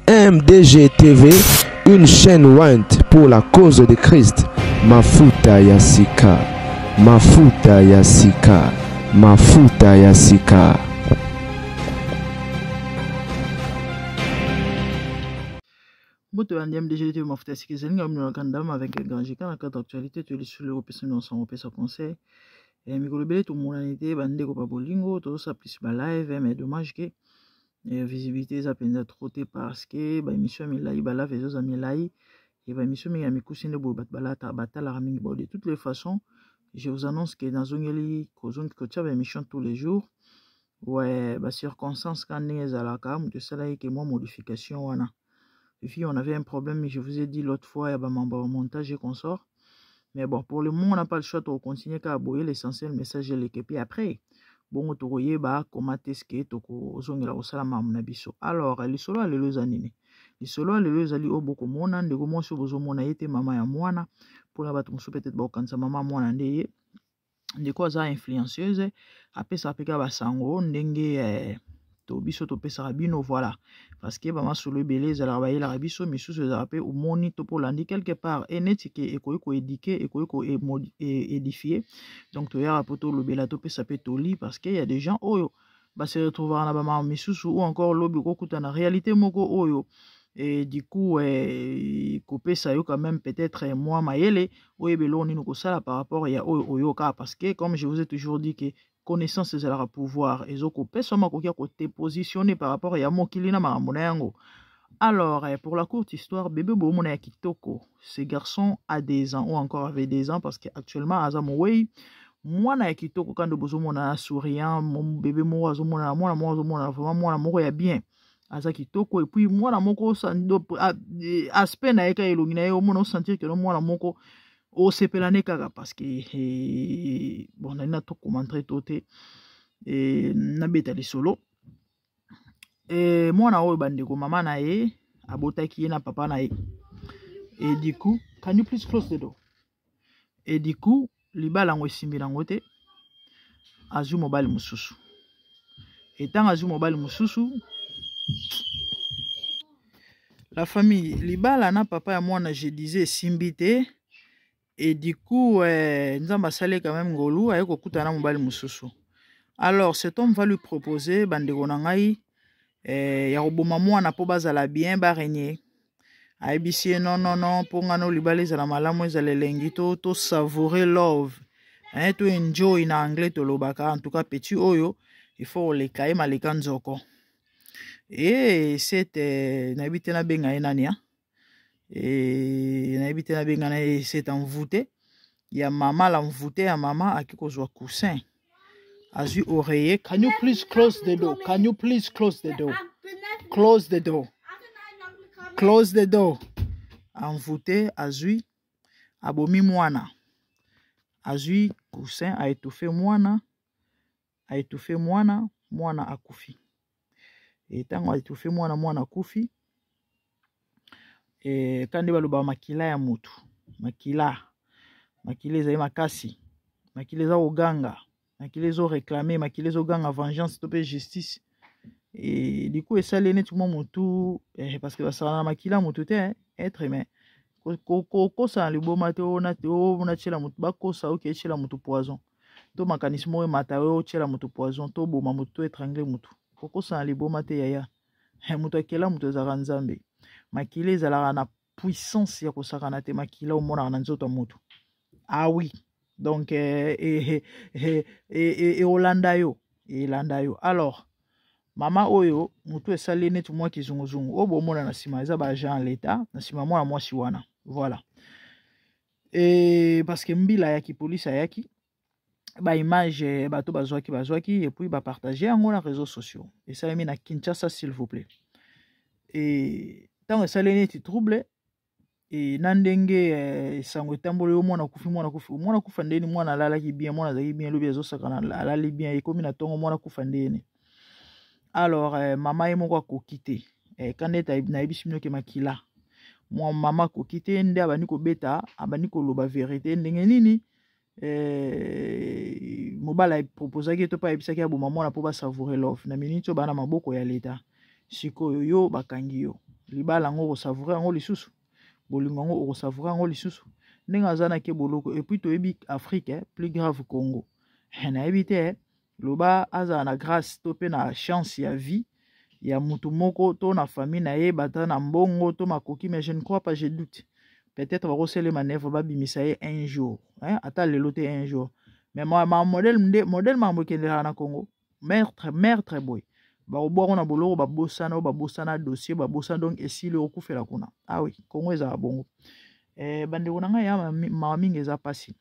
MDG TV, une chaîne Went pour la cause de Christ. Mafuta Yasika, Mafuta Yasika, Mafuta Yasika. Boto andiam DG TV Mafuta Yasika, c'est un kandam avec un grand jikan à quatre actualités, tu es sur le représentant dans son représentant conseil. Et Mikolobele, tout le monde a été bandé au Pabolingo, tout ça plus bas live, mais dommage que visibilité ça peine trop parce que bah émission milai bala vezo za milai et bah émission mi amikusine bo batbalata batala ramingi bo de toutes les façons je vous annonce que dans zongeli kozong kotia ba émission tous les jours ouais bah circonstance quand nezalaka mutu sala que moi modification wana et puis on avait un problème mais je vous ai dit l'autre fois ya ba montage et consort mais bon pour le moment on n'a pas le choix de continuer qu'à aboyer l'essentiel message et puis après bon tokoye ba comment est-ce que toko zongela osala na biso alors lisolo alelo zanini lisolo alelo zali oboko mona ndeko monso bozo mona yete mama ya mwana pour bato muso peut-être ba kanza mama mwana ndeye ndeko aza influenceuse apesa peka basango ndenge to biso to pesa bino voilà parce que ba masolo beleza la bayela rabiso misusu za rapé au moni to pour landi quelque part et netike ekoiko éduquer ekoiko édifier donc to ya poto lo bela to pesa pe toli parce que y a des gens oyo ba se retrouver na ba ma misusu ou encore lobi ko kuta na réalité moko oyo et du coup couper ça yo quand même peut-être moi mayele oyo beloni no ko sala par rapport ya oyo ka parce que comme je vous ai toujours dit que connaissance c'est la pouvoir et zoko pesoma ko te positionner par rapport à mokili na makambo yango. Alors pour la courte histoire bébé bomona ya kitoko ce garçon a des ans ou encore avait des ans parce que actuellement azamowei mwana ya kitoko quand de bozomona souriant mon bébé mo azomona vraiment mwana moko ya bien aza kitoko et puis mwana moko sando aspect na eka elongi na yo mona sentir que mwana moko o sepelane kaka parce que bon na to commenter toté et na beta lisolo et mwana oyo bandeko mama na ye abotaki ye na papa na ye et du coup can you please close the door et du coup libala ngo esimbi nango te azu mobile mususu et tant azu mobile mususu la famille libala na papa ya mwana je disais esimbi te. Et du coup, Nzamba Salé quand même Golou a écouté mobile mususu. Alors cet homme va lui proposer bandeko nangai ya roboma mwana po bazala bien ba régner. Aibisi non pour ngano libale za la malamu za lelengi to savourer love. Hein to enjoy na anglais to lobaka en tout cas petit oyo il faut les kaye maleka nzoko. Et c'est nabite na benga enania. Et n'habite na bengana c'est envoûté il y a maman l'envoûté ya maman akikozwa coussin azu oreiller. Can you please close the door? Can you please close the door? Close the door. Close the door. Envoûté azu abomi mwana azu coussin a étouffé mwana mwana akufi et tango a étouffé mwana akufi. Et quand on parle makila ya mutu makila ezali makasi makila eza oganga makila ezo réclamer makila ezo ganga vengeance to pe justice et du coup esali neti mo mutu parce que basala na makila mutu te être humain kosa liboma te ona te ona chela mutu bakosa oke chela mutu poison to makanisme o mata o chela mutu poison to boma mutu étranglé mutu kokosa liboma te yaya mutu akela mutu ezaka nzambe makila ezalaka na puissance ya kosakana te makila omona na nzoto moto ah oui donc olanda yo alors mama oyo mutu esali neti mwa kizunguzungu o bomona na sima eza ba agent l'état na sima mwana mwasi wana voilà et parce que mbila ya ki police ayaki ba image bato bazwaki et puis ba partager yango na réseaux sociaux et ça mis na Kinshasa s'il vous plaît. Et tant que ça l'est troublé e nandenge sango tambole yo mwana kufa ndeni mwana alalaki bien mwana azalaki bien lobi azosakana alali bien ekomi na ntongo mwana kufa ndeni. Alors mama ye moko akoki te kande nayebisi bino ke makila mama akoki te nde abandi kobeta abandi koloba verité ndenge nini mobala proposaki to pa yebisaki aboma mwana mpo basavoure love na miniti oyo bana maboko ya leta sikoyo yo bakangi yo libala yango okosavoure yango lisusu bolingo yango okosavoure yango lisusu ndenge aza na ke boloko epuis toyebi Afrique plus grave Congo nayebi te loba aza na grâce to pe na chance ya vie ya mutu moko to na famille na ye bata na mbongo to makoki mais je ne crois pas, je doute. Peut-être va manœuvre ba bimisa ye un jour ata lelo te un jour mais ma modèle mambo kendela na Congo mère très boy ba obwa na boloko ba bosana dossier ba bosana donc esili okufela kuna oui Congo eza bongo bandeko na ngai ya ma mingi eza pasi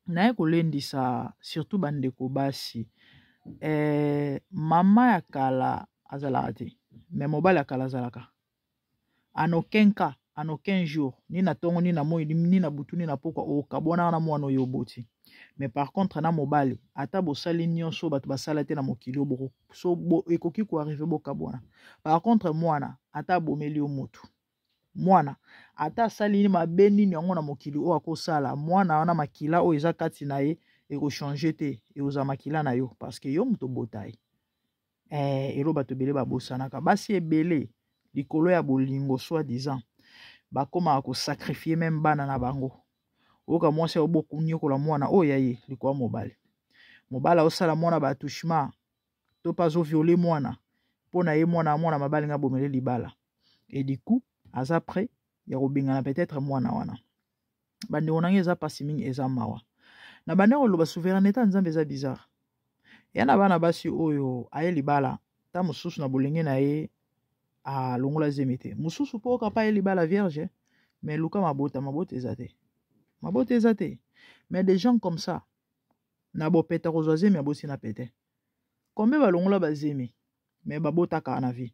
na kolendisa surtout bandeko basi mama ya kala azalaka te mais mobali ya kala azalaka en aucun jour ni na tongo ni na moi ni na butu ni na pokwa okabona na mwana oyo boti mais par contre na mobali ata bosali nyonso bato basala te na mokili oboko so ekoki ko arriver bokabona. Par contre mwana ata bomeli yo motu mwana ata sali ni mabeni ni yango na mokili o akosala mwana wana makila o eza kati na ye eko changer te e oza makila na yo parce que yo muto botai elo bato bele babosanaka basi ebele likolo ya bolingo soi-disant bakoma ko sacrifier même bana na bango oka mwasi oboku nyokola mwana o yaye likwa mobala osala mwana ba touchement to pas o violer mwana pona ye mwana mabali nga bomele libala et du coup aza prêt ya kobingana peut-être mwana wana bande onangi eza pasi mingi eza mawa na bande oloba souveraineté nzambe eza bizarre yana bana basi oyo aye libala ta mususu na bolenge na ye a longola zemete mususu po kapa ye libala vierge mais luka mabota eza te mais des gens comme ça na bopeta kozwa zemi abosi na pete combien balongola bazemi mais babotaka na vie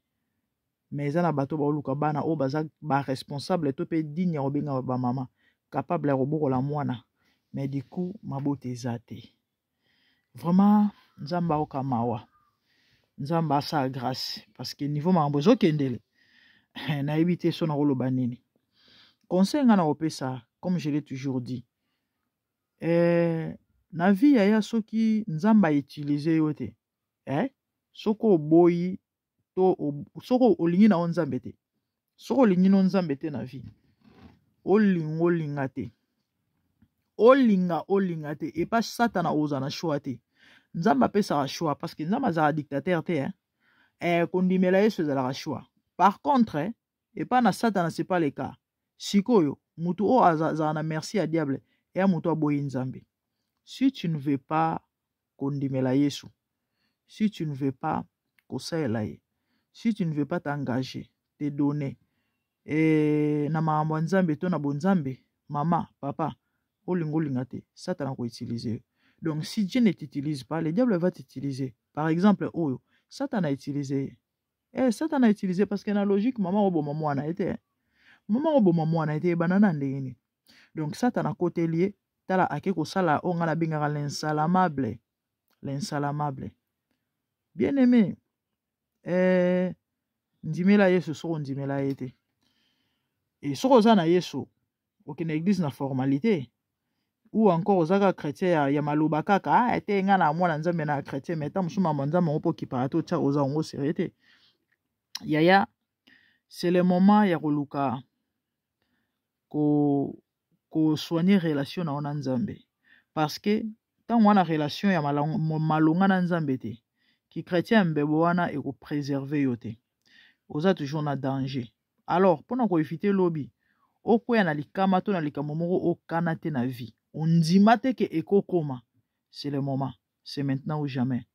mais eza na bato baoluka bana o baza ba responsable to pe digne ya kobenga ba mama capable ya kobokola mwana mais du coup mabota eza te vraiment nzamba okamawa nzamba asa grâce parce que niveau mambo ezokendele nayebi te so na koloba nini conseil nga na kopesa comme je l'ai toujours dit na vie yaya soki nzamba utiliser yo te soko oboyi to soko olingi na nzambe te soko olingi na nzambe te na vie olinga te olinga te et pas satana oza na choix te nzamba apesaka choix parce que nzamba azala dictateur te kondimela yesu ezalaka choix. Par contre et pas na satana c'est pas le cas sikoyo mutu o azala na merci à diable et mutu aboyi nzambe. Si tu ne veux pas kondimela yesu, si tu ne veux pas kosaela ye, si tu ne veux pas t'engager, te donner na makambo nzambe to na bonzambe mama papa olinga te satana ko utiliser. Donc si Dieu ne t'utilise pas, le diable va t'utiliser. Par exemple oyo satana utilisé satana utilisé parce que na logique maman oboma mwana été maman oboma mwana été banana ndeni. Donc satana côté lié tala ake ko sala o ngana bingaka l'insalamable bien aimé ndimela yesu soko ndimela été et soko za na yesu okina église na formalité ou encore ozaka chrétien ya maloba kaka ete nga na mwana nzambe na chrétien mais ta musuma nzambe ngopo kiparato tcha oza ngo serete yaya c'est le moment ya koluka ko soigner relation na ona nzambe parce que tant wana relation ya malonga na nzambe te ki chrétien mbebo wana e ko préserver yo te oza toujours na danger. Alors pona ko éviter lobi okoya na likama to na likamo moko okana te na vie ondima te ke ekokoma, c'est le moment, c'est maintenant ou jamais.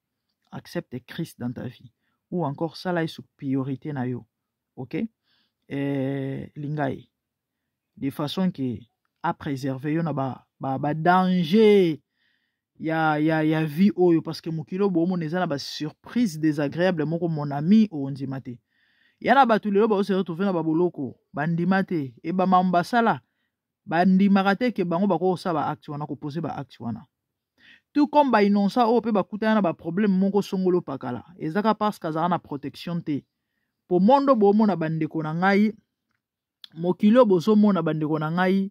Accepte Christ dans ta vie ou encore ça là est sous priorité na yo, ok? Lingai de façon que à préserver yo na ba danger ya vie oyo parce que mokilo bo mo neza na ba surprise désagréable moko mon ami o ondima te yana batu lelo ba se retrouver na baboloko bandimate e ba mambasala bandimaka ke bango bako osala ba acte wana ko poser ba acte wana tout comme ba innocent o pe ba kutana na ba problème moko songolo pakala ezaka parce kazaka na protection te po mondo bomo na bandeko na ngai mokilo bozo mona bandeko na ngai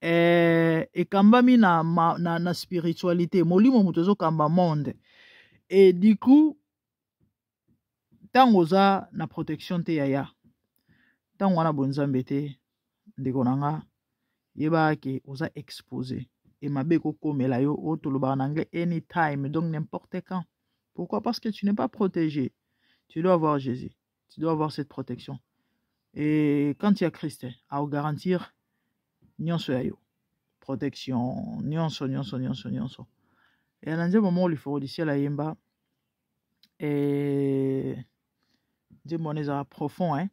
ekambami na spiritualité molimo moto zo kamba monde et du coup tango za na protection te yaya tango wana bonzambe te ndeko na nga yeba ke oza exposé et mabe ko komela yo o toloba en anglais anytime donc n'importe quand. Pourquoi? Parce que tu n'es pas protégé. Tu dois avoir Jésus, tu dois avoir cette protection. Et quand il y a Christ, à garantir nyonso ya yo protection nyonso. Et à un moment où il faut redire la yemba et Dieu mon ezala profond hein.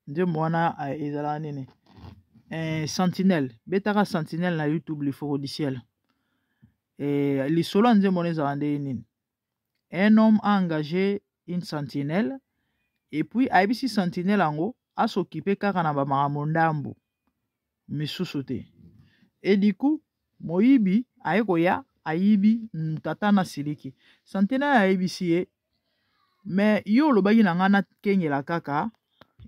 Dieu mona ezala nene sentinelle betaka sentinelle na YouTube il faut redire et les solo Dieu mon ezala nene. Un homme a engagé une sentinelle et puis ABC sentinelle ango a s'occuper kaka na ba maramondambo misusu te. Et du coup moyibi ayekoya ayibi tata na siliki sentinelle ayibi mais yo lo bagi na ngana kenyela kaka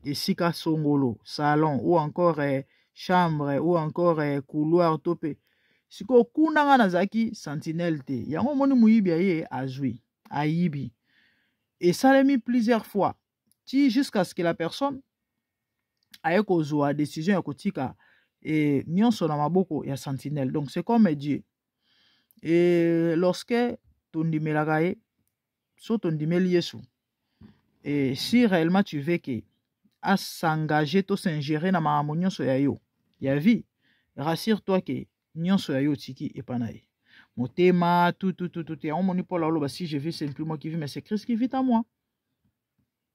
esika songolo salon ou encore chambre ou encore couloir topé siko kuna ngana zaki sentinelle te yango moni moyibi aye azwi ayibi et ça l'a mis plusieurs fois jusqu'à ce que la personne aye kozwa décision ya kotika et nyonso na maboko ya sentinelle. Donc c'est comme Dieu. Et lorsque tondimelaka ye so tondimeli Yesu et si réellement tu veux que à s'engager to s'ingérer na makambo nyonso ya yo ya vie, rassure-toi que nyonso ya yo tiki epanaye motema tout et on moni Paul aloba si je vis c'est plus moi qui vis mais c'est Christ qui vit en moi.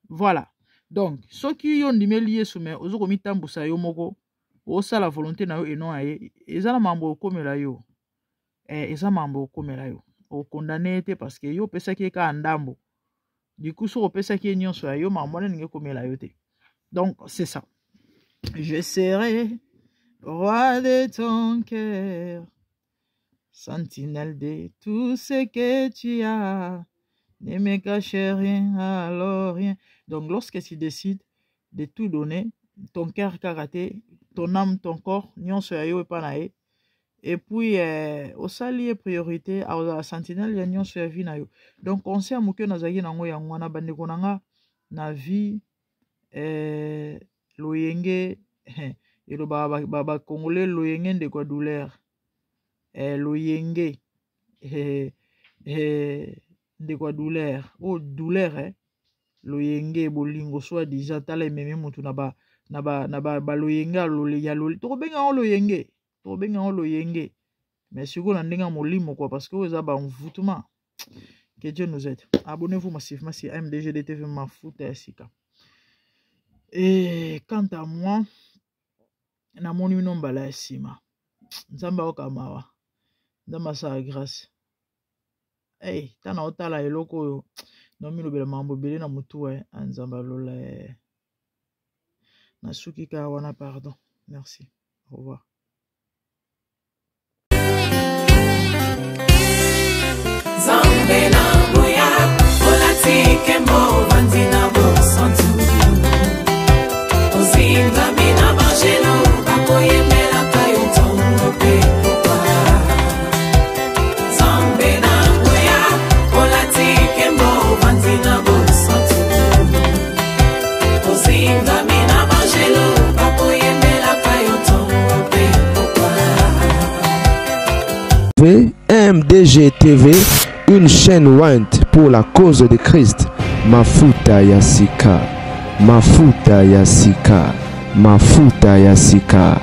Voilà. Donc ceux qui ont ndimeli Yesu mais ozo komitambusa yo moko osa la volonté na yo et non aye ezala mambo komela yo eza mambo komela yo o condamné te parce que yo pesa ki ka ndambo du coup so pesa ki nyonso yo mambo na ninge komela yo te. Donc c'est ça. Je serai roi de ton cœur, sentinelle de tout ce que tu as, ne me cache rien alors rien. Donc lorsque tu décides de tout donner, ton cœur karaté, ton âme, ton corps, nyonso yo epanaye, et puis au sali priorité à la sentinelle ya nyonso ya vie na yo. Donc conseil moke nazaki nango yango wana bandeko nanga na vie loyenge et le baba congolais loyenge de quoi douleur loyenge de quoi douleur oh douleur loyenge bolingo soit déjà tala meme mutu na ba loyenga ya loli to benga loyenge mais si vous n'avez pas molimo quoi parce que vous avez un envoûtement. Que Dieu nous aide. Abonnez-vous massivement sur MDGD TV Mafuta Yasika. Et quant à moi, na moni nomba la sima. Nzamba okamawa. Nzamba sa grâce. Hey, tana otala eloko yo. Nomi lobela mambo bele na mutu nzamba lola na suki ka wana pardon. Merci. Au revoir. Zambe na boya, olatike mo vandina bo santu. Ozinga mina bajeno, bakoye mela kayo tongo pe kwa. Zambe na boya, olatike mo vandina bo santu. Ozinga mina bajeno, bakoye mela kayo tongo pe kwa. MDG TV, une chaîne Went pour la cause de Christ. Mafuta Yasika, Mafuta Yasika, Mafuta Yasika.